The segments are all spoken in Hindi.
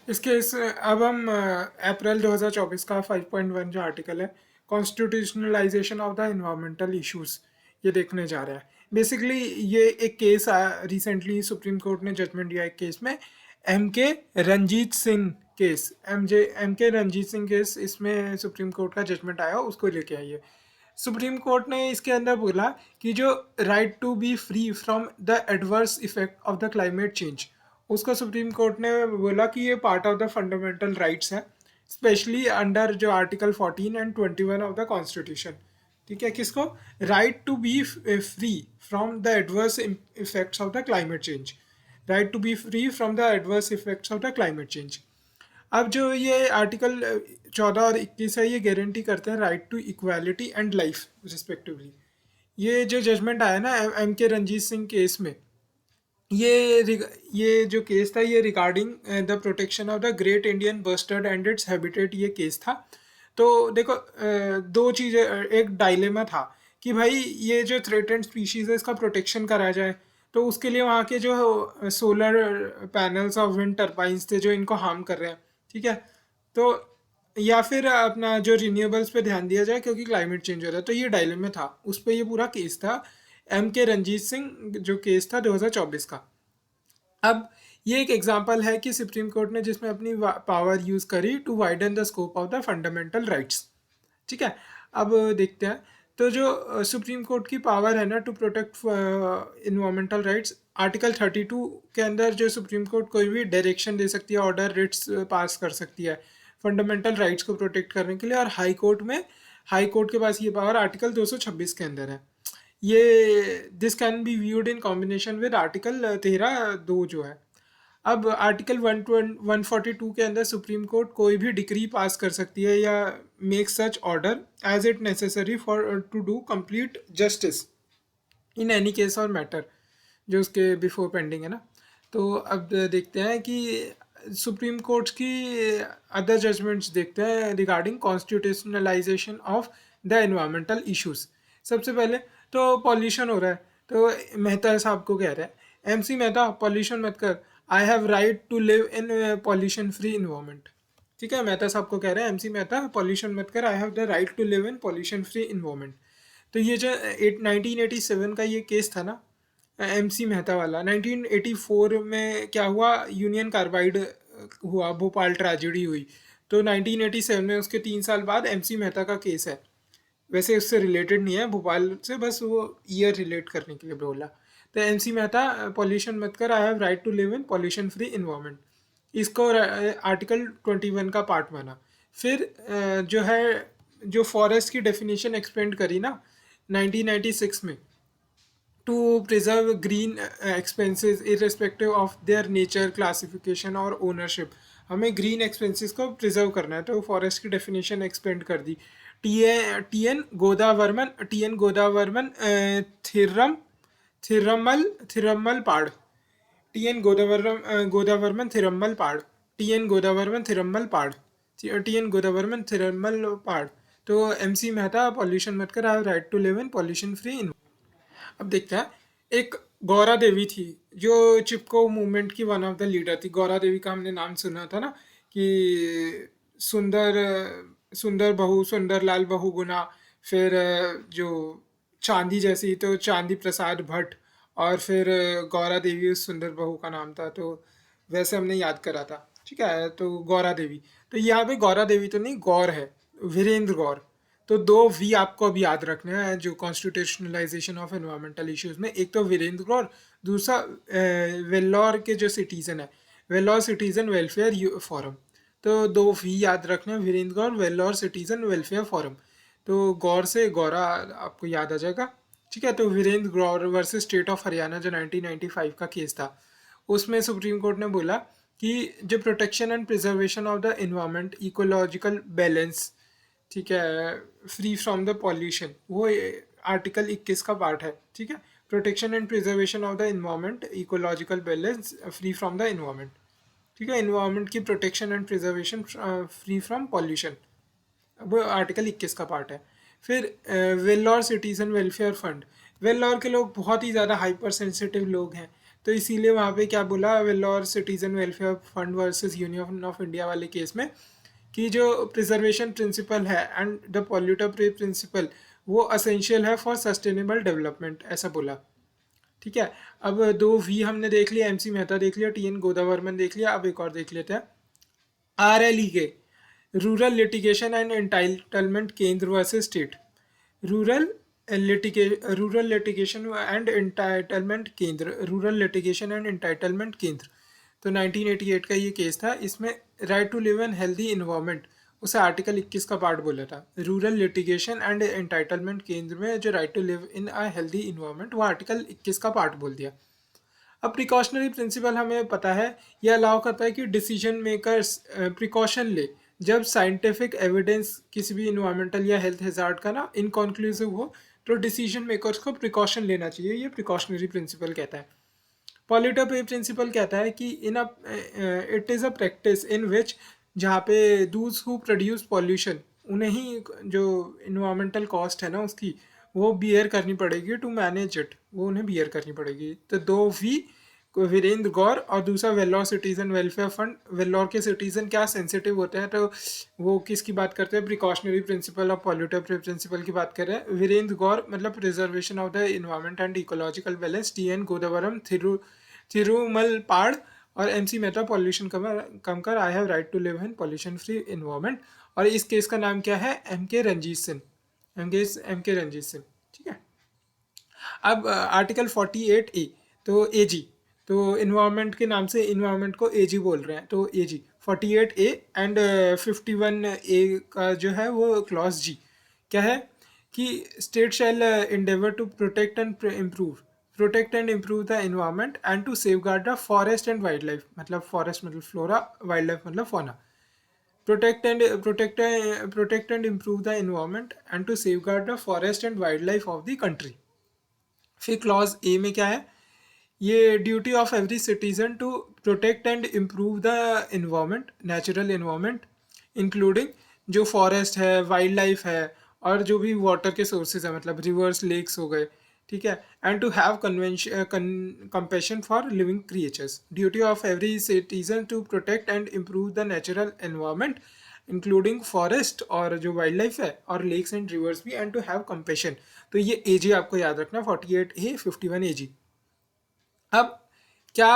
इस केस अब हम अप्रैल 2024 का 5.1 जो आर्टिकल है, कॉन्स्टिट्यूशनलाइजेशन ऑफ द इन्वायरमेंटल इश्यूज, ये देखने जा रहा है। बेसिकली ये एक केस आया रिसेंटली, सुप्रीम कोर्ट ने जजमेंट दिया एक केस में, एम के रंजीत सिंह केस, एम के रंजीत सिंह केस, इसमें सुप्रीम कोर्ट का जजमेंट आया, उसको लेके आइए। सुप्रीम कोर्ट ने इसके अंदर बोला कि जो right to be free from the adverse effect of the climate change, उसको सुप्रीम कोर्ट ने बोला कि ये part of the fundamental rights है, स्पेशली अंडर जो article 14 and 21 of the constitution. ठीक है, किसको? Right to be free from the adverse effects of the climate change, right to be free from the adverse effects of the climate change. अब जो ये आर्टिकल 14 और 21 है, ये गारंटी करते हैं right to equality and life respectively. ये जो जजमेंट आया ना एम के रंजीत सिंह केस में, ये जो केस था, ये regarding the protection of the great Indian bustard and its habitat, ये केस था। तो देखो, दो चीज़ें, एक डायलेमा था कि भाई ये जो थ्रेटेंड स्पीशीज़ है, इसका प्रोटेक्शन करा जाए, तो उसके लिए वहाँ के जो सोलर पैनल्स और विंड टर्बाइंस थे जो इनको हार्म कर रहे हैं, ठीक है, तो या फिर अपना जो रिन्यूएबल्स पे ध्यान दिया जाए क्योंकि क्लाइमेट चेंज हो रहा है। तो ये डायलेमा था, उस पर ये पूरा केस था, एम के रंजीत सिंह जो केस था 2024 का। अब ये एक एग्जांपल है कि सुप्रीम कोर्ट ने जिसमें अपनी पावर यूज करी to widen the scope of the fundamental rights. ठीक है, अब देखते हैं। तो जो सुप्रीम कोर्ट की पावर है ना to protect environmental rights, article 32 के अंदर जो सुप्रीम कोर्ट कोई भी डायरेक्शन दे सकती है, ऑर्डर, रिट्स पास कर सकती है फंडामेंटल राइट्स को प्रोटेक्ट करने के लिए। और हाई कोर्ट के पास ये पावर आर्टिकल 226 के अंदर है। ये this can be viewed in combination with article 13(2) जो है। अब आर्टिकल 142 के अंदर सुप्रीम कोर्ट कोई भी डिक्री पास कर सकती है या make such order as it necessary for to do complete justice in any case और मैटर, जो उसके बिफोर पेंडिंग है ना। तो अब देखते हैं कि सुप्रीम कोर्ट की अदर जजमेंट्स देखते हैं regarding constitutionalisation of the environmental issues. सबसे पहले तो पॉल्यूशन हो रहा है, तो मेहता साहब को कह रहा है, एमसी मेहता पॉल्यूशन मत कर, I have right to live in pollution free environment. ठीक है, मेहता साहब को कह रहे हैं एमसी मेहता पॉल्यूशन मत कर, I have the right to live in pollution free environment. तो ये जो 1987 का ये केस था ना, एमसी मेहता वाला, 1984 में क्या हुआ, यूनियन कार्बाइड हुआ, भोपाल ट्रेजेडी हुई। तो 1987 में उसके 3 साल बाद एमसी मेहता का केस है। वैसे उससे रिलेटेड नहीं है भोपाल से, बस वो ईयर रिलेट करने के लिए बोला। तो एमसी मेहता पॉल्यूशन मत कर, I have right to live in pollution free environment, इसको आर्टिकल 21 का पार्ट माना। फिर जो है, जो फॉरेस्ट की डेफिनेशन एक्सपेंड करी ना 1996 में, to preserve green expenses irrespective of their nature, classification और ओनरशिप, हमें ग्रीन एक्सपेंसेस को प्रिजर्व करना है, तो फॉरेस्ट की डेफिनेशन एक्सपेंड कर दी। T N Godavarman Thirumulpad, T N Godavarman थिरमल पाड़। तो एमसी मेहता पॉल्यूशन मत कर, I right to live in pollution free. अब देखते हैं, एक गौरा देवी थी जो चिपको मूवमेंट की वन ऑफ द लीडर थी। गौरा देवी का हमने नाम सुना था ना, कि सुंदर सुंदर बहू, सुंदर लाल बहू गुना, फिर जो चांदी जैसी, तो चांदी प्रसाद भट्ट, और फिर गौरा देवी उस सुंदर बहू का नाम था, तो वैसे हमने याद करा था। ठीक है, तो गौरा देवी, तो यहाँ पे गौरा देवी तो नहीं, गौर है, वीरेंद्र गौर। तो दो वी आपको अब याद रखना है जो कॉन्स्टिट्यूशनलाइजेशन ऑफ एनवायरमेंटल इश्यूज में, एक तो वीरेंद्र गौर, दूसरा वेल्लोर के जो सिटीजन है, वेल्लोर सिटीजन वेलफेयर फोरम। तो दो वी याद रखना है, वीरेंद्र गौर, वेल्लोर सिटीजन वेलफेयर फोरम। तो गौर से गौरा आपको याद आ जाएगा। ठीक है, तो वीरेंद्र गौर वर्सेस स्टेट ऑफ हरियाणा जो 1995 का केस था, उसमें सुप्रीम कोर्ट ने बोला कि जो protection and preservation of the environment, ecological balance, ठीक है, फ्री फ्रॉम द पॉल्यूशन, वो आर्टिकल 21 का पार्ट है। ठीक है, protection and preservation of the environment, ecological balance, free from the environment. ठीक है, इन्वायरमेंट की protection and preservation free from pollution, वो आर्टिकल 21 का पार्ट है। फिर Vellore citizen welfare fund, Vellore के लोग बहुत ही ज़्यादा हाइपर सेंसिटिव लोग हैं, तो इसीलिए वहाँ पे क्या बोला Vellore citizen welfare fund versus union of India वाले केस में कि जो प्रिजर्वेशन प्रिंसिपल है एंड द पॉल्यूटर पे प्रिंसिपल वो असेंशियल है फॉर सस्टेनेबल डेवलपमेंट, ऐसा बोला। ठीक है। अब दो वी हमने देख लिया, एमसी मेहता देख लिया, टीएन गोदावर्मन देख लिया, अब एक और देख लेते हैं आरएलई के, rural litigation and entitlement Kendra versus state. Rural rural litigation and entitlement Kendra, rural litigation and entitlement Kendra. तो 1988 का ये केस था। इसमें right to live in healthy environment, उसे आर्टिकल 21 का पार्ट बोला था। Rural litigation and entitlement Kendra में जो right to live in a healthy environment वो आर्टिकल 21 का पार्ट बोल दिया। अब प्रिकॉशनरी प्रिंसिपल हमें पता है, यह अलाउ करता है कि डिसीजन मेकर्स प्रिकॉशन ले जब साइंटिफिक एविडेंस किसी भी इन्वायरमेंटल या हेल्थ हैजार्ड का ना इनकॉन्क्लूसिव हो, तो डिसीजन मेकर्स को प्रिकॉशन लेना चाहिए, ये प्रिकॉशनरी प्रिंसिपल कहता है। पॉल्यूटर पे प्रिंसिपल कहता है कि in a it is a practice in which, जहाँ पे दूज हु प्रोड्यूस पॉल्यूशन उन्हें ही जो इन्वायरमेंटल कॉस्ट है ना उसकी वो बियर करनी पड़ेगी, टू मैनेज इट वो उन्हें बियर करनी पड़ेगी। तो दो वी वीरेंद्र गौर और दूसरा Vellore citizen welfare fund. Vellore के सिटीजन क्या सेंसिटिव होते हैं, तो वो किसकी बात करते हैं, प्रिकॉशनरी प्रिंसिपल और पॉल्यूटर प्रिंसिपल की बात कर रहे हैं। वीरेंद्र गौर मतलब preservation of the environment and ecological balance, TN Godavarman Thirumulpad और एमसी मेहता पॉल्यूशन कम कर, I have right to live in pollution free environment. और इस केस का नाम क्या है, एम के रंजीत सिंह, एम के रंजीत सिंह। ठीक है। अब आर्टिकल 48A, तो एजी, तो इन्वायरमेंट के नाम से इन्वायरमेंट को एजी बोल रहे हैं, तो एजी 48A एंड 51A का जो है वो क्लॉज जी क्या है कि state shall endeavor to protect and improve the environment and to safeguard the forest and wild life, मतलब फॉरेस्ट मतलब फ्लोरा, वाइल्ड लाइफ मतलब fauna. Protect and improve the environment and to safeguard the forest and wildlife of the country। फिर क्लॉज ए में क्या है, ये duty of every citizen to protect and improve the environment, natural environment including जो फॉरेस्ट है, वाइल्ड लाइफ है और जो भी वाटर के सोर्सेज है, मतलब रिवर्स लेक्स हो गए। ठीक है। And to have compassion for living creatures, duty of every citizen to protect and improve the natural environment including forest और जो वाइल्ड लाइफ है और लेक्स एंड रिवर्स भी, एंड टू हैव कंपेशन। तो ये एजी आपको याद रखना, 48A 51AG। अब क्या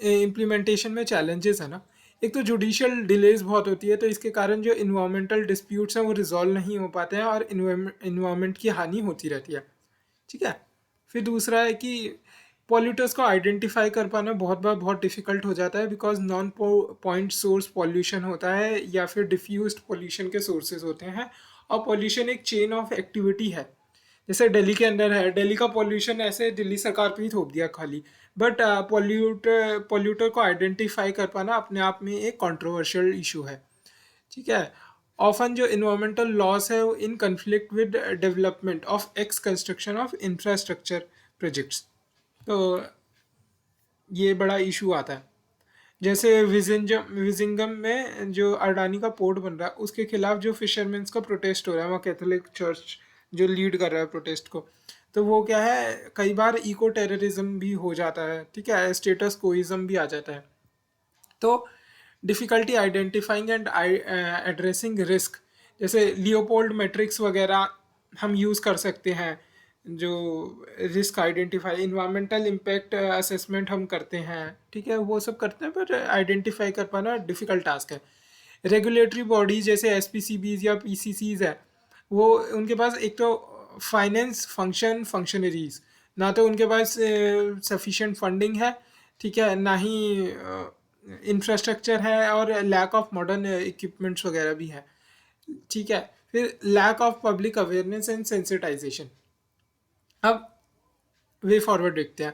इम्प्लीमेंटेशन में चैलेंजेस है ना, एक तो जुडिशियल डिलेज बहुत होती है, तो इसके कारण जो इन्वायरमेंटल डिस्प्यूट्स हैं वो रिजॉल्व नहीं हो पाते हैं और इन्वायरमेंट की हानि होती रहती है। ठीक है। फिर दूसरा है कि पॉल्यूटर्स को आइडेंटिफाई कर पाना बहुत बार बहुत डिफिकल्ट हो जाता है, because non point source pollution होता है या फिर डिफ्यूज्ड पॉल्यूशन के सोर्सेज होते हैं, और पॉल्यूशन एक चेन ऑफ एक्टिविटी है। जैसे दिल्ली के अंदर है, दिल्ली का पॉल्यूशन ऐसे दिल्ली सरकार पे ही थोप दिया खाली, बट पॉल्यूटर को आइडेंटिफाई कर पाना अपने आप में एक कंट्रोवर्शियल इशू है। ठीक है। ऑफन जो इन्वायरमेंटल लॉस है वो इन conflict with development of x construction of infrastructure projects, तो ये बड़ा इशू आता है। जैसे विजिंगम में जो अडानी का पोर्ट बन रहा है उसके खिलाफ जो फिशरमैन्स का प्रोटेस्ट हो रहा है, वहाँ कैथोलिक चर्च जो लीड कर रहा है प्रोटेस्ट को, तो वो क्या है कई बार इको टेररिज्म भी हो जाता है। ठीक है। स्टेटस कोइज्म भी आ जाता है। तो difficulty identifying and addressing risk, जैसे लियोपोल्ड मैट्रिक्स वगैरह हम यूज़ कर सकते हैं, जो risk identify, environmental impact assessment हम करते हैं। ठीक है, वो सब करते हैं, पर आइडेंटिफाई कर पाना डिफ़िकल्ट टास्क है। रेगुलेटरी बॉडी जैसे एसपीसीबीज या पीसीसीज है, वो उनके पास एक तो फाइनेंस फंक्शनरीज, ना तो उनके पास सफिशिएंट फंडिंग है, ठीक है, ना ही इंफ्रास्ट्रक्चर है, और लैक ऑफ मॉडर्न इक्विपमेंट्स वगैरह भी है। ठीक है। फिर lack of public awareness and sensitisation. अब वे फॉरवर्ड देखते हैं,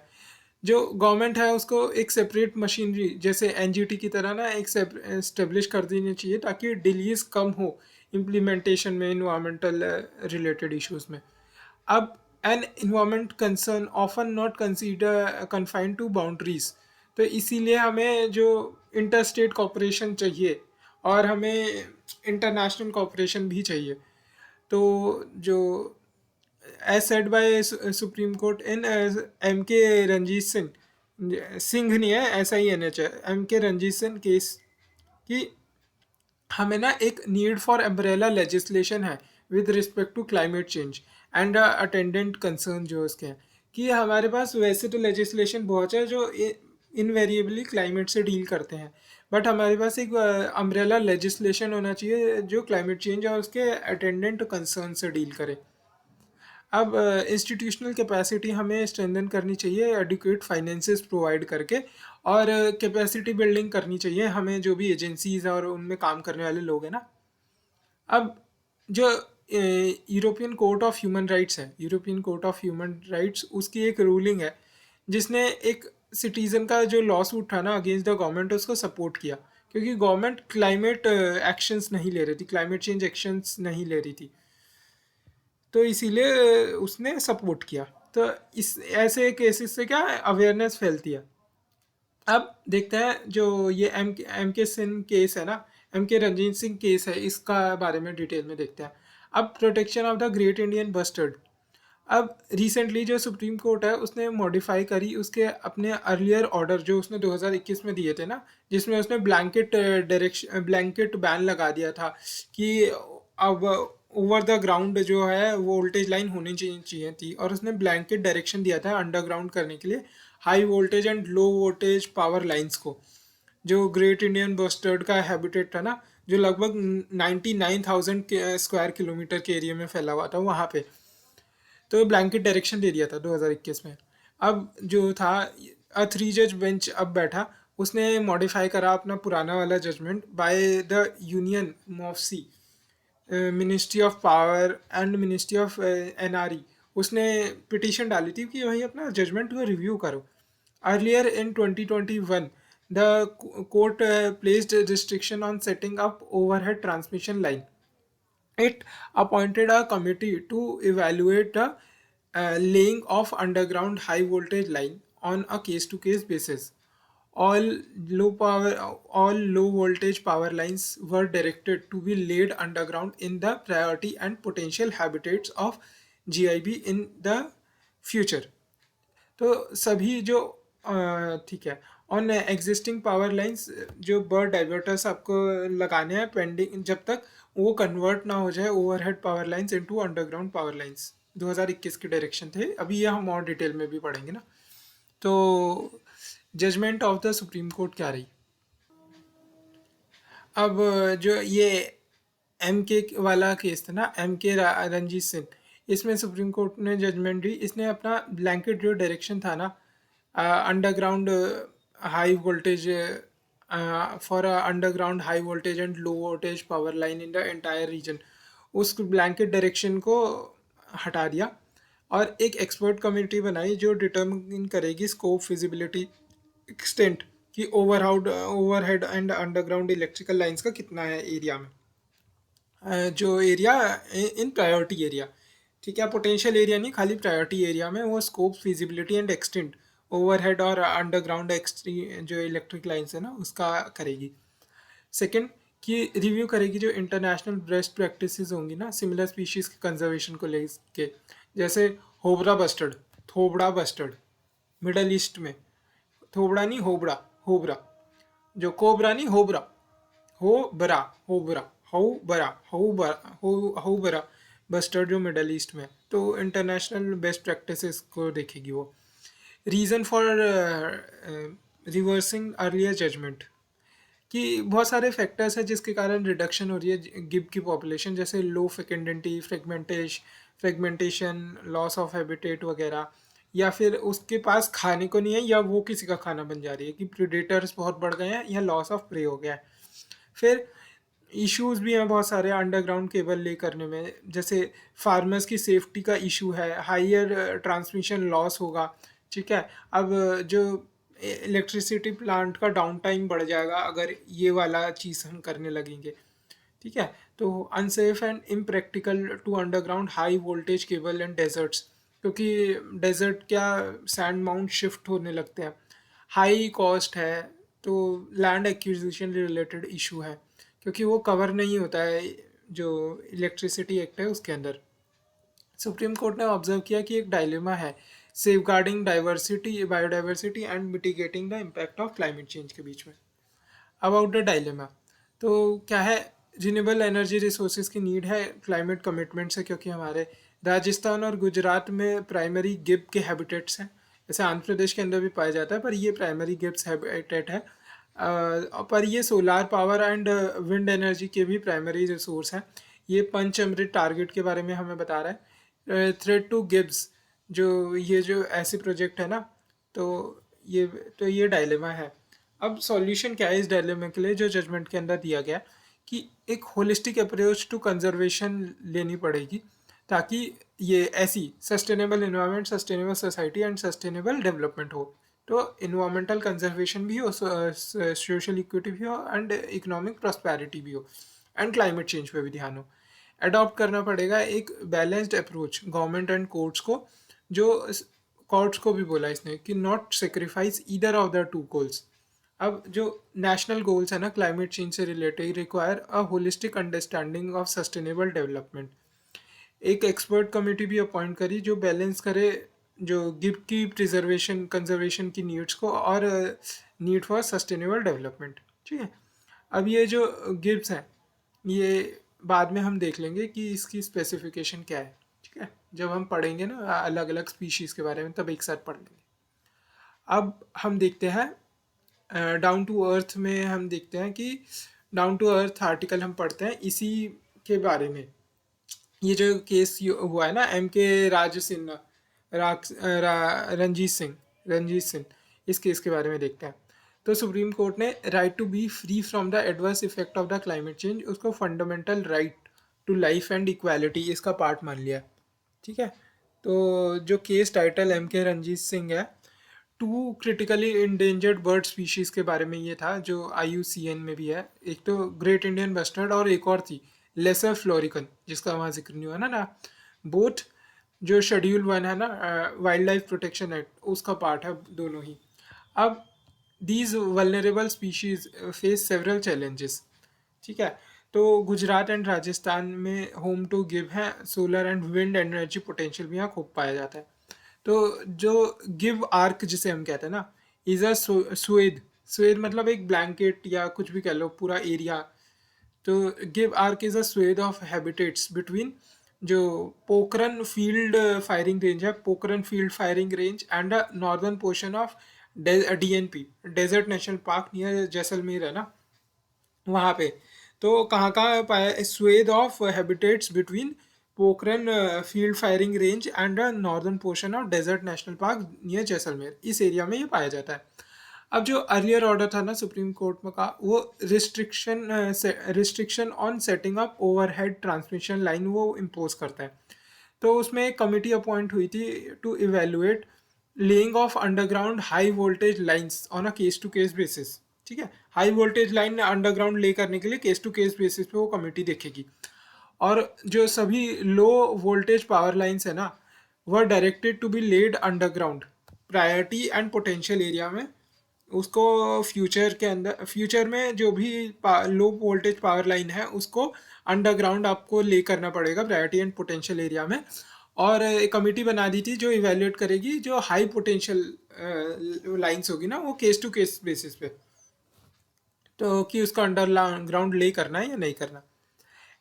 जो गवर्नमेंट है उसको एक सेपरेट मशीनरी जैसे एनजीटी की तरह ना एक इस्टेब्लिश कर देनी चाहिए, ताकि डिलीज कम हो इम्प्लीमेंटेशन में इन्वायरमेंटल रिलेटेड इश्यूज में। अब an environment concern often not consider confined to boundaries, तो इसीलिए हमें जो इंटर स्टेट कॉपरेशन चाहिए और हमें इंटरनेशनल कॉपरेशन भी चाहिए। तो जो as said by Supreme Court in M.K. Ranjit Singh, Singh नहीं है, ऐसा ही एनएच है, एम के रंजीत सिंह केस, कि हमें ना एक नीड फॉर अम्ब्रेला लेजिस्लेशन है with respect to climate change and attendant concern जो उसके हैं, कि हमारे पास वैसे तो लेजिस्लेशन बहुत है जो इनवेरिएबली क्लाइमेट से डील करते हैं, बट हमारे पास एक अम्ब्रेला लेजिस्लेशन होना चाहिए जो क्लाइमेट चेंज और उसके अटेंडेंट कंसर्न से डील करे। अब इंस्टीट्यूशनल कैपेसिटी हमें स्ट्रेंथन करनी चाहिए एडुकेट फाइनेंसेस प्रोवाइड करके, और कैपेसिटी बिल्डिंग करनी चाहिए हमें जो भी एजेंसीज और उनमें काम करने वाले लोग हैं ना। अब जो European Court of Human Rights है, European Court of Human Rights, उसकी एक रूलिंग है जिसने एक सिटीज़न का जो लॉ सूट था ना अगेंस्ट द गवर्नमेंट उसको सपोर्ट किया, क्योंकि गवर्नमेंट क्लाइमेट एक्शंस नहीं ले रही थी, क्लाइमेट चेंज एक्शंस नहीं ले रही थी, तो इसीलिए उसने सपोर्ट किया। तो इस ऐसे केसेस से क्या अवेयरनेस फैलती है। अब देखते हैं जो ये एम के सिंह केस है ना, एम के रंजीत सिंह केस है, इसका बारे में डिटेल में देखते हैं। अब protection of the great Indian bustard. अब रिसेंटली जो सुप्रीम कोर्ट है उसने मॉडिफाई करी उसके अपने अर्लियर ऑर्डर जो उसने 2021 में दिए थे ना, जिसमें उसने ब्लैंकेट बैन लगा दिया था कि अब ओवर द ग्राउंड जो है वो वोल्टेज लाइन होनी चाहिए थी, और उसने ब्लैंकेट डायरेक्शन दिया था अंडरग्राउंड करने के लिए high voltage and low voltage power lines को, जो ग्रेट इंडियन बस्टर्ड का हैबिटेट था ना, जो लगभग 99,000 स्क्वायर किलोमीटर के एरिया में फैला हुआ था वहाँ पे। तो ब्लैंकेट डायरेक्शन दे दिया था 2021 में। अब जो था थ्री जज बेंच अब बैठा, उसने मॉडिफाई करा अपना पुराना वाला जजमेंट बाय द यूनियन मोफसी, ministry of power and ministry of NRE. उसने पिटीशन डाली थी कि भाई अपना जजमेंट को रिव्यू करो। Earlier in 2021 the court placed restriction on setting up overhead transmission line. It appointed a committee to evaluate the laying of underground high voltage line on a case-to-case basis. All all low voltage power lines were directed to be laid underground in the priority and potential habitats of GIB in the future. तो सभी जो ठीक है, ऑन एग्जिस्टिंग पावर लाइंस जो बर्ड डाइवर्टर्स आपको लगाने हैं पेंडिंग, जब तक वो कन्वर्ट ना हो जाए overhead power lines into underground power lines. 2021 के डायरेक्शन थे, अभी ये हम और डिटेल में भी पढ़ेंगे ना। तो judgment of the supreme court क्या रही। अब जो ये एम के वाला केस था ना, एम के रंजीत सिंह, इसमें सुप्रीम कोर्ट ने जजमेंट दी। इसने अपना ब्लैंकेट जो डायरेक्शन था ना underground high voltage for underground high voltage and low voltage power line in the entire reason, उस ब्लैंकेट डायरेक्शन को हटा दिया और एक एक्सपर्ट कमेटी बनाई जो डिटर्मिन करेगी स्कोप, फिजिबिलिटी, एक्सटेंट कि overhead and underground electrical lines का कितना है एरिया में, जो एरिया इन प्रायोरिटी एरिया, ठीक है, पोटेंशियल एरिया नहीं, खाली प्रायोरिटी एरिया में वो scope, feasibility and extent overhead और अंडरग्राउंड जो इलेक्ट्रिक लाइंस है ना उसका करेगी। सेकंड कि रिव्यू करेगी जो इंटरनेशनल बेस्ट प्रैक्टिसेस होंगी ना सिमिलर स्पीशीज़ के कंजर्वेशन को लेके, जैसे होबरा बस्टर्ड, थोबड़ा बस्टर्ड मिडल ईस्ट में, थोबड़ा नहीं होबड़ा, होबरा, जो कोबरा नहीं होबरा, हो बरा, होबरा, हो बरा, हो बरा बस्टर्ड जो मिडल ईस्ट में, तो इंटरनेशनल बेस्ट प्रैक्टिसेस को देखेगी वो। Reason for reversing earlier judgment कि बहुत सारे फैक्टर्स हैं जिसके कारण रिडक्शन हो रही है गिब की पॉपुलेशन, जैसे लो फेकेंडेंटी, फ्रेगमेंटेशन, लॉस ऑफ हैबिटेट वगैरह, या फिर उसके पास खाने को नहीं है या वो किसी का खाना बन जा रही है कि प्रीडेटर्स बहुत बढ़ गए हैं या लॉस ऑफ प्रे हो गया है। फिर इश्यूज भी हैं बहुत सारे अंडरग्राउंड केबल ले करने में, जैसे फार्मर्स की सेफ्टी का इशू है, हाइयर ट्रांसमिशन लॉस होगा, ठीक है। अब जो इलेक्ट्रिसिटी प्लांट का डाउन टाइम बढ़ जाएगा अगर ये वाला चीज़ हम करने लगेंगे, ठीक है। तो unsafe and impractical to underground high voltage cable and deserts, क्योंकि डेजर्ट क्या सैंड माउंट शिफ्ट होने लगते हैं, हाई कॉस्ट है, तो लैंड एक्विजिशन रिलेटेड इशू है क्योंकि वो कवर नहीं होता है जो इलेक्ट्रिसिटी एक्ट है उसके अंदर। सुप्रीम कोर्ट ने ऑब्जर्व किया कि एक डायलेमा है safeguarding diversity biodiversity and mitigating the impact of climate change के बीच में। अबाउट द डायलेमा, तो क्या है, रिन्यूएबल एनर्जी रिसोर्सेज की नीड है क्लाइमेट कमिटमेंट से, क्योंकि हमारे राजस्थान और गुजरात में प्राइमरी गिब के हैबिटेट्स हैं। जैसे आंध्र प्रदेश के अंदर भी पाया जाता है, पर ये प्राइमरी गिब्स हैबिटेट है। पर ये solar power and wind energy के भी प्राइमरी रिसोर्स हैं। ये पंच अमृत टारगेट के बारे में हमें बता रहा है। थ्रेट टू गिब्स, जो ऐसे प्रोजेक्ट है ना, तो ये ये डायलेमा है। अब सॉल्यूशन क्या है इस डायलेमा के लिए, जो जजमेंट के अंदर दिया गया कि एक होलिस्टिक अप्रोच टू कंजर्वेशन लेनी पड़ेगी, ताकि ये ऐसी sustainable environment, sustainable society and sustainable development हो। तो इन्वायरमेंटल कंजर्वेशन भी हो, सोशल इक्विटी भी हो एंड इकोनॉमिक प्रॉस्पेरिटी भी हो, एंड क्लाइमेट चेंज पे भी ध्यान हो। अडॉप्ट करना पड़ेगा एक balanced approach government and courts को, जो कोर्ट्स को भी बोला इसने कि not sacrifice either of the two goals. अब जो नेशनल गोल्स है ना क्लाइमेट चेंज से related, require a holistic understanding of sustainable development. एक एक्सपर्ट कमेटी भी अपॉइंट करी जो बैलेंस करे जो गिव की प्रिजर्वेशन कंजर्वेशन की नीड्स को और नीड फॉर सस्टेनेबल डेवलपमेंट। ठीक है, अब ये जो गिव्स हैं ये बाद में हम देख लेंगे कि इसकी स्पेसिफिकेशन क्या है। ठीक है, जब हम पढ़ेंगे ना अलग अलग स्पीशीज़ के बारे में, तब एक साथ पढ़ लेंगे। अब हम देखते हैं डाउन टू अर्थ में, हम देखते हैं कि डाउन टू अर्थ आर्टिकल हम पढ़ते हैं इसी के बारे में। ये जो केस हुआ है ना एम के राज सिन्हा रंजीत सिंह, इस केस के बारे में देखते हैं। तो सुप्रीम कोर्ट ने right to be free from the adverse effect of the climate change, उसको fundamental right to life and equality इसका पार्ट मान लिया। ठीक है, तो जो केस टाइटल एम के रंजीत सिंह है, to critically endangered bird species के बारे में ये था, जो IUCN में भी है। एक तो ग्रेट इंडियन बस्टर्ड और एक और थी लेसर फ्लोरिकन, जिसका वहाँ जिक्र नहीं हुआ ना बोथ जो शेड्यूल 1 है ना वाइल्ड लाइफ प्रोटेक्शन एक्ट, उसका पार्ट है दोनों ही। अब these vulnerable species face several challenges. ठीक है, तो गुजरात एंड राजस्थान में होम टू गिव है, solar and wind energy potential भी यहाँ खूब पाया जाता है। तो जो गिव आर्क जिसे हम कहते हैं ना, इज़ अ स्वेद, स्वेद मतलब एक ब्लैंकेट या कुछ भी कह लो, पूरा एरिया। तो गिव arc is a swathe of habitats between जो पोखरन फील्ड फायरिंग रेंज है, Pokhran Field Firing Range and a northern portion of DNP Desert National Park near Jaisalmer है ना, वहाँ पे। तो कहाँ कहाँ पाया, swathe of habitats between Pokhran Field Firing Range and northern portion of Desert National Park near Jaisalmer, इस एरिया में ये पाया जाता है। अब जो अर्लियर ऑर्डर था ना सुप्रीम कोर्ट में का, वो restriction on setting up overhead transmission line वो इम्पोज करता है। तो उसमें एक कमिटी अपॉइंट हुई थी to evaluate laying of underground high voltage lines on a case to case basis. ठीक है, हाई वोल्टेज लाइन अंडरग्राउंड ले करने के लिए केस टू केस बेसिस पे वो कमेटी देखेगी। और जो सभी लो वोल्टेज पावर लाइंस है ना, वह directed to be laid underground priority and potential area में। उसको फ्यूचर के अंदर, फ्यूचर में जो भी लो वोल्टेज पावर लाइन है उसको अंडरग्राउंड आपको ले करना पड़ेगा प्रायोरिटी एंड पोटेंशियल एरिया में। और एक कमेटी बना दी थी जो इवेल्युएट करेगी जो हाई पोटेंशियल लाइंस होगी ना, वो केस टू केस बेसिस पे, तो कि उसका अंडरग्राउंड ले करना है या नहीं करना।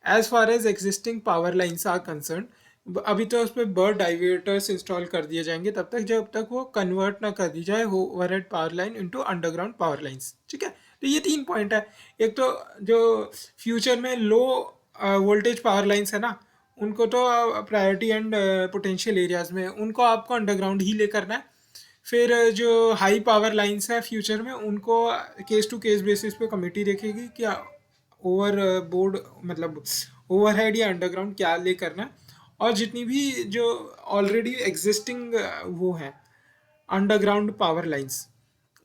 As far as existing power lines are concern, अभी तो उस पर बर्ड डाइवर्टर्स इंस्टॉल कर दिए जाएंगे तब तक जब तक वो कन्वर्ट ना कर दी जाए overhead power line into underground power lines. ठीक है, तो ये 3 पॉइंट है। एक तो जो फ्यूचर में लो वोल्टेज पावर लाइंस है ना, उनको तो प्रायोरिटी एंड पोटेंशियल एरियाज में उनको आपको अंडरग्राउंड ही ले करना है। फिर जो हाई पावर लाइंस है फ्यूचर में, उनको केस टू केस बेसिस पे कमेटी देखेगी क्या ओवर बोर्ड मतलब ओवरहेड या अंडरग्राउंड क्या ले करना है। और जितनी भी जो ऑलरेडी एग्जिस्टिंग वो हैं अंडरग्राउंड पावर लाइंस,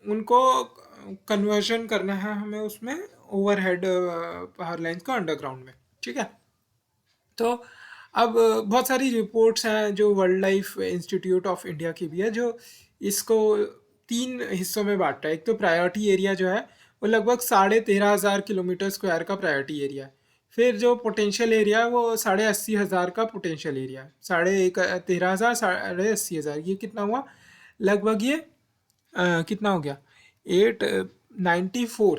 उनको कन्वर्जन करना है हमें उसमें ओवरहेड पावर लाइंस को अंडरग्राउंड में। ठीक है, तो अब बहुत सारी रिपोर्ट्स हैं जो world life institute of India की भी है, जो इसको 3 हिस्सों में बांटता है। एक तो प्रायोरिटी एरिया जो है वो लगभग 13,500 किलोमीटर स्क्वायर का प्रायोरिटी एरिया है। फिर जो पोटेंशियल एरिया है वो 80,500 का पोटेंशियल एरिया है, 13,500 80,000, ये कितना हुआ लगभग, ये कितना हो गया, 894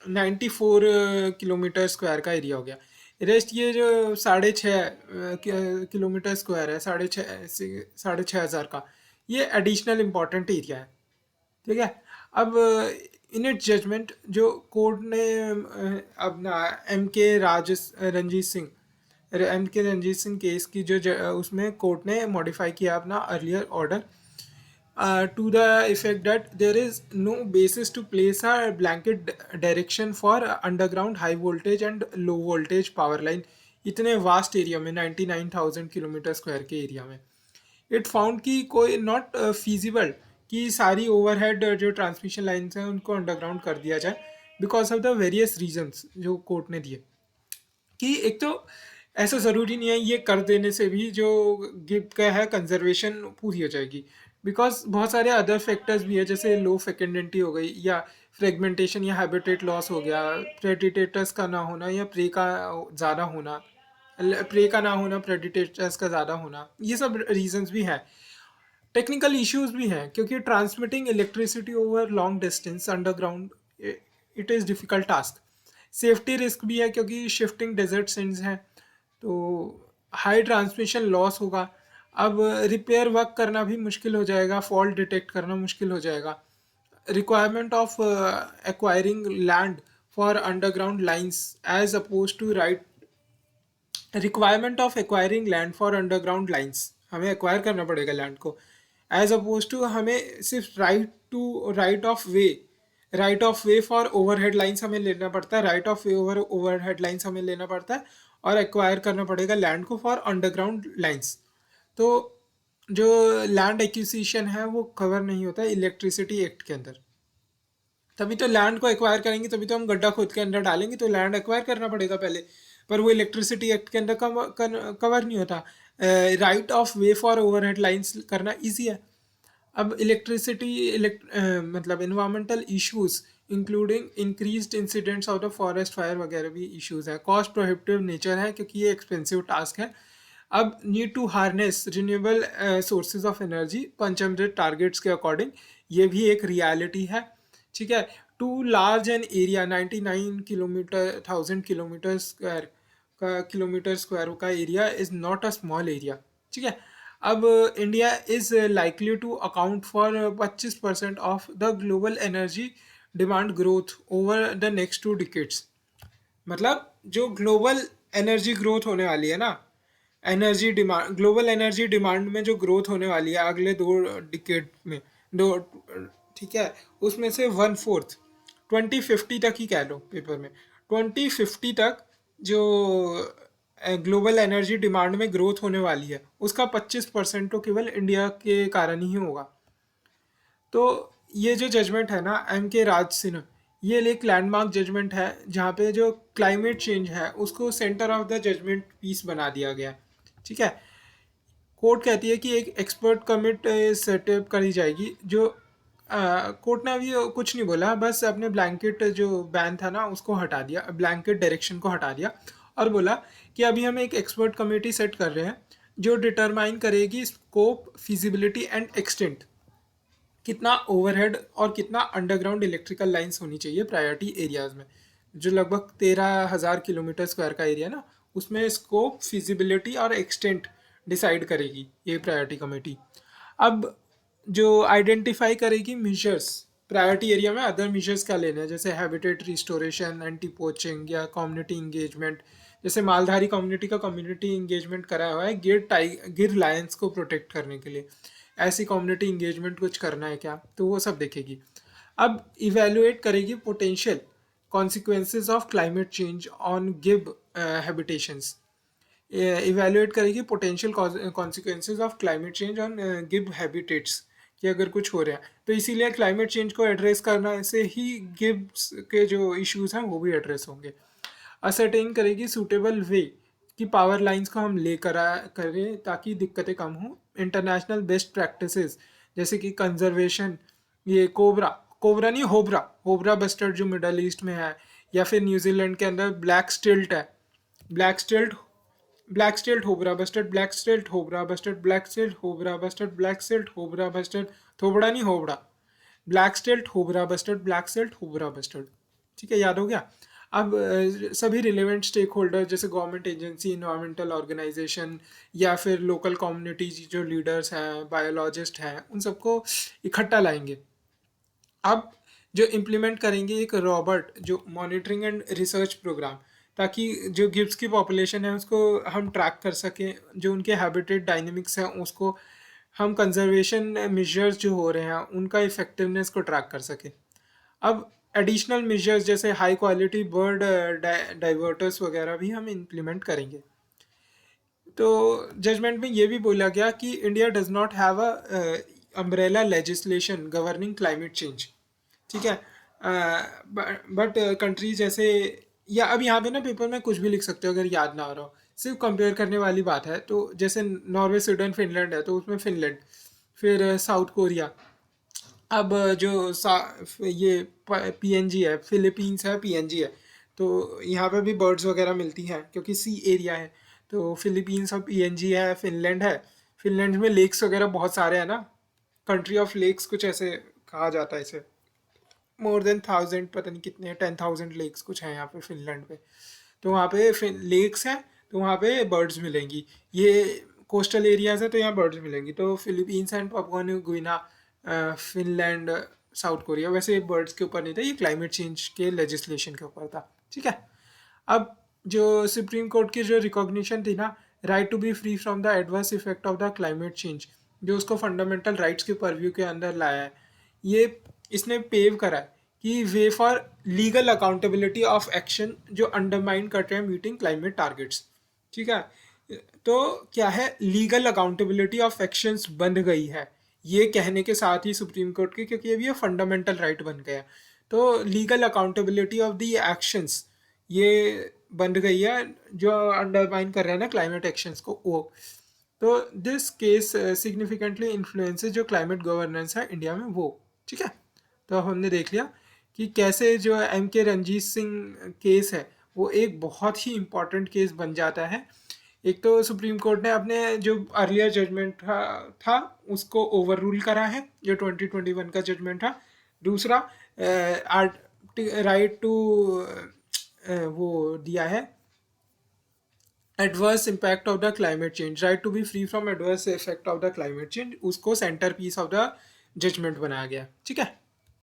94 किलोमीटर स्क्वायर का एरिया हो गया। रेस्ट ये जो 6.5 किलोमीटर स्क्वायर है, 6,500 का, ये एडिशनल इम्पॉर्टेंट एरिया है। ठीक है। अब इन इट जजमेंट जो कोर्ट ने अपना एम के रंजीत सिंह केस की उसमें कोर्ट ने मॉडिफाई किया अपना earlier order to the effect that there is no basis to place a blanket direction for underground high voltage and low voltage power line इतने वास्ट एरिया में, 99,000 किलोमीटर स्क्वायर के एरिया में। इट फाउंड कि कोई नॉट फीजिबल कि सारी ओवरहेड जो ट्रांसमिशन लाइन्स हैं उनको अंडरग्राउंड कर दिया जाए, because of the various reasons जो कोर्ट ने दिए। कि एक तो ऐसा ज़रूरी नहीं है ये कर देने से भी जो गिब का है कंजर्वेशन पूरी हो जाएगी, बिकॉज बहुत सारे अदर फैक्टर्स भी है, जैसे लो फेकेंडेंटी हो गई, या फ्रेगमेंटेशन या हैबिटेट लॉस हो गया, प्रेडिटेटर्स का ना होना या प्रे का ज़्यादा होना, प्रे का ना होना प्रेडिटेटर्स का ज़्यादा होना, ये सब रीजंस भी हैं। टेक्निकल इश्यूज भी हैं, क्योंकि transmitting electricity over long distance underground it is difficult task. Safety risk भी है, क्योंकि शिफ्टिंग डेजर्ट सेंस हैं, तो हाई ट्रांसमिशन लॉस होगा। अब रिपेयर वर्क करना भी मुश्किल हो जाएगा, फॉल्ट डिटेक्ट करना मुश्किल हो जाएगा। Requirement of acquiring land for underground lines as oppose to right requirement of acquiring land for underground lines, हमें एक्वायर करना पड़ेगा लैंड को, एज अपोज टू हमें सिर्फ right of way for overhead lines हमें लेना पड़ता है, right of way overhead lines हमें लेना पड़ता है, और एक्वायर करना पड़ेगा लैंड को फॉर अंडरग्राउंड लाइंस। तो जो लैंड एक्विजिशन है वो कवर नहीं होता है इलेक्ट्रिसिटी एक्ट के अंदर। तभी तो लैंड को एक्वायर करेंगे, तभी तो हम गड्ढा खोद के अंदर डालेंगे, तो लैंड एक्वायर करना पड़ेगा पहले, पर वो इलेक्ट्रिसिटी एक्ट के अंदर कवर नहीं होता। Right of way for overhead lines करना ईजी है। अब मतलब environmental issues including increased incidents of the forest fire वगैरह भी इश्यूज है। कॉस्ट प्रोहिबिटिव नेचर है, क्योंकि ये एक्सपेंसिव टास्क है। अब need to harness renewable sources of energy Panchamrit targets के अकॉर्डिंग, ये भी एक रियलिटी है। ठीक है। Too large an area 99 kilometre 1000 kilometre square का area is not a small area. ठीक है। अब India is likely to account for 25% of the global energy demand growth over the next 2 decades. मतलब जो ग्लोबल एनर्जी ग्रोथ होने वाली है ना, ग्लोबल एनर्जी डिमांड में जो ग्रोथ होने वाली है अगले 2 डिकेड में, दो, ठीक है, उसमें से 1/4 2050 तक ही कह लो पेपर में, 2050 तक जो ग्लोबल एनर्जी डिमांड में ग्रोथ होने वाली है उसका 25% तो केवल इंडिया के कारण ही होगा। तो ये जो जजमेंट है ना के राज सिन्हा, ये एक लैंडमार्क जजमेंट है, जहाँ पे जो क्लाइमेट चेंज है उसको centre of the judgment piece बना दिया गया। ठीक है। कोर्ट कहती है कि एक एक्सपर्ट कमिट सेटअप करी जाएगी, जो कोर्ट ने अभी कुछ नहीं बोला, बस अपने ब्लैंकेट जो बैन था ना उसको हटा दिया, ब्लैंकेट डायरेक्शन को हटा दिया, और बोला कि अभी हम एक एक्सपर्ट कमेटी सेट कर रहे हैं जो डिटरमाइन करेगी स्कोप, फिजिबिलिटी एंड एक्सटेंट, कितना ओवरहेड और कितना अंडरग्राउंड इलेक्ट्रिकल लाइंस होनी चाहिए प्रायोरिटी एरियाज में, जो लगभग 13,000 किलोमीटर स्क्वायर का एरिया ना, उसमें स्कोप, फिजिबिलिटी और एक्सटेंट डिसाइड करेगी ये प्रायोरिटी कमेटी। अब जो आइडेंटिफाई करेगी मेजर्स प्रायोरिटी एरिया में, अदर मेजर्स क्या लेने हैं, जैसे हैबिटेट रिस्टोरेशन, एंटी पोचिंग या कम्युनिटी इंगेजमेंट, जैसे मालधारी कम्युनिटी का कम्युनिटी इंगेजमेंट कराया हुआ है गिर लायंस को प्रोटेक्ट करने के लिए, ऐसी कम्युनिटी इंगेजमेंट कुछ करना है क्या, तो वो सब देखेगी। अब इवेलुएट करेगी potential consequences of climate change on GIB habitations, evaluate करेगी potential consequences of climate change on GIB habitats, कि अगर कुछ हो रहा है तो इसीलिए क्लाइमेट चेंज को एड्रेस करना से ही गिब्स के जो इश्यूज हैं वो भी एड्रेस होंगे। असरटेन करेगी सूटेबल वे कि पावर लाइंस को हम ले करें ताकि दिक्कतें कम हों। इंटरनेशनल बेस्ट प्रैक्टिसेस जैसे कि कंजर्वेशन, ये कोबरा नहीं होबरा बस्टर्ड जो मिडल ईस्ट में है, या फिर न्यूजीलैंड के अंदर ब्लैक स्टिल्ट है, black stilt black stilt houbara bustard, black stilt houbara bustard, black stilt houbara bustard, black stilt houbara bustard, थोबड़ा नहीं houbara, black stilt houbara bustard, black stilt houbara bustard. ठीक है, याद हो गया। अब सभी रिलेवेंट स्टेक होल्डर जैसे गवर्नमेंट एजेंसी, इन्वायरमेंटल ऑर्गेनाइजेशन या फिर लोकल कम्युनिटीज जो लीडर्स हैं, बायोलॉजिस्ट हैं, उन सबको इकट्ठा लाएंगे। अब जो इम्प्लीमेंट करेंगे एक रॉबर्ट जो मॉनिटरिंग एंड रिसर्च प्रोग्राम, ताकि जो गिब्स की पॉपुलेशन है उसको हम ट्रैक कर सकें, जो उनके हैबिटेट डायनेमिक्स हैं उसको हम कंजर्वेशन मेजर्स जो हो रहे हैं उनका इफेक्टिवनेस को ट्रैक कर सकें। अब एडिशनल मेजर्स जैसे हाई क्वालिटी बर्ड डाइवर्टर्स वगैरह भी हम इम्प्लीमेंट करेंगे। तो जजमेंट में ये भी बोला गया कि India does not have a umbrella legislation governing climate change. ठीक है, बट कंट्रीज जैसे, या अब यहाँ पे ना पेपर में कुछ भी लिख सकते हो अगर याद ना आ रहा हो, सिर्फ कंपेयर करने वाली बात है। तो जैसे नॉर्वे, स्वीडन, फिनलैंड है, तो उसमें फिनलैंड, फिर साउथ कोरिया। अब जो ये पीएनजी है, फिलीपींस है, पीएनजी है। तो यहाँ पे भी बर्ड्स वगैरह मिलती हैं क्योंकि सी एरिया है। तो फिलीपींस और पीएनजी है, फिनलैंड है। फिनलैंड में लेक्स वगैरह बहुत सारे हैं ना, कंट्री ऑफ लेक्स कुछ ऐसे कहा जाता है इसे। मोर देन 1000, पता नहीं कितने, 10,000 लेक्स कुछ हैं यहाँ पे फिनलैंड पे। तो वहाँ पे लेक्स हैं, तो वहाँ पे बर्ड्स मिलेंगी। ये कोस्टल एरियाज है तो यहाँ बर्ड्स मिलेंगी। तो Philippines and Papua New Guinea, Finland, south Korea, वैसे बर्ड्स के ऊपर नहीं था, ये क्लाइमेट चेंज के लेजिस्लेशन के ऊपर था। ठीक है, अब जो सुप्रीम कोर्ट की जो रिकॉग्निशन थी ना, right to be free from the adverse effect of the climate change, जो उसको फंडामेंटल राइट्स के परव्यू के अंदर लाया है, ये इसने पेव करा है कि way for legal accountability of action जो अंडरमाइन करते हैं मीटिंग क्लाइमेट टारगेट्स। ठीक है, तो क्या है, लीगल अकाउंटेबिलिटी ऑफ एक्शंस बन गई है ये कहने के साथ ही सुप्रीम कोर्ट की, क्योंकि अभी ये फंडामेंटल राइट बन गया। तो legal accountability of the actions ये बन गई है जो अंडरमाइन कर रहे हैं ना क्लाइमेट एक्शंस को, वो। तो दिस केस सिग्निफिकेंटली इन्फ्लुएंसेस जो क्लाइमेट गवर्नेंस है इंडिया में, वो। ठीक है, तो हमने देख लिया कि कैसे जो एम के रंजीत सिंह केस है वो एक बहुत ही इम्पॉर्टेंट केस बन जाता है। एक तो सुप्रीम कोर्ट ने अपने जो अर्लियर जजमेंट था उसको ओवर रूल करा है, जो 2021 का जजमेंट था। दूसरा, राइट टू वो दिया है, adverse impact of the climate change, right to be free from adverse effect of the climate change, उसको centrepiece of the judgment बनाया गया। ठीक है।